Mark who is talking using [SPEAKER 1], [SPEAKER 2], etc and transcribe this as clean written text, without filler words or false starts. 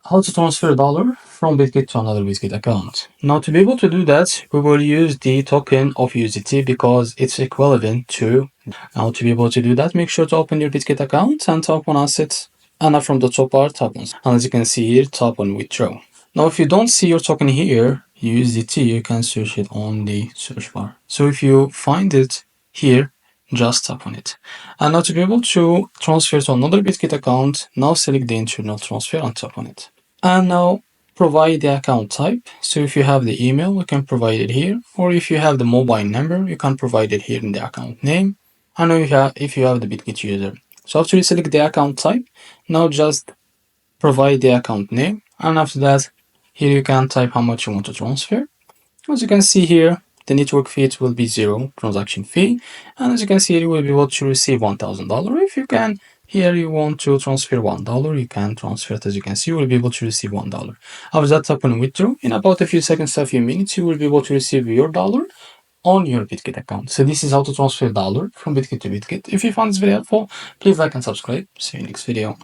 [SPEAKER 1] how to transfer $1 from Bitget to another Bitget account. Now, to be able to do that, we will use the token of USDT because it's equivalent to. Now, to be able to do that, make sure to open your Bitget account and tap on Assets. And now from the top bar, tap on. And as you can see here, tap on Withdraw. Now, if you don't see your token here, USDT, you can search it on the search bar. So if you find it here, just tap on it. And now to be able to transfer to another Bitget account, now select the internal transfer and tap on it. And now provide the account type. So if you have the email, you can provide it here. Or if you have the mobile number, you can provide it here in the account name. And now if you have the Bitget user. So after you select the account type, now just provide the account name. And after that, here you can type how much you want to transfer. As you can see here, the network fee will be 0 transaction fee. And as you can see, you will be able to receive $1,000. If you can, here you want to transfer $1, you can transfer it. As you can see, you will be able to receive $1. After that, tap on withdraw. In about a few seconds, a few minutes, you will be able to receive your dollar on your Bitget account. So this is how to transfer $1 from Bitget to Bitget. If you found this video helpful, please like and subscribe. See you next video.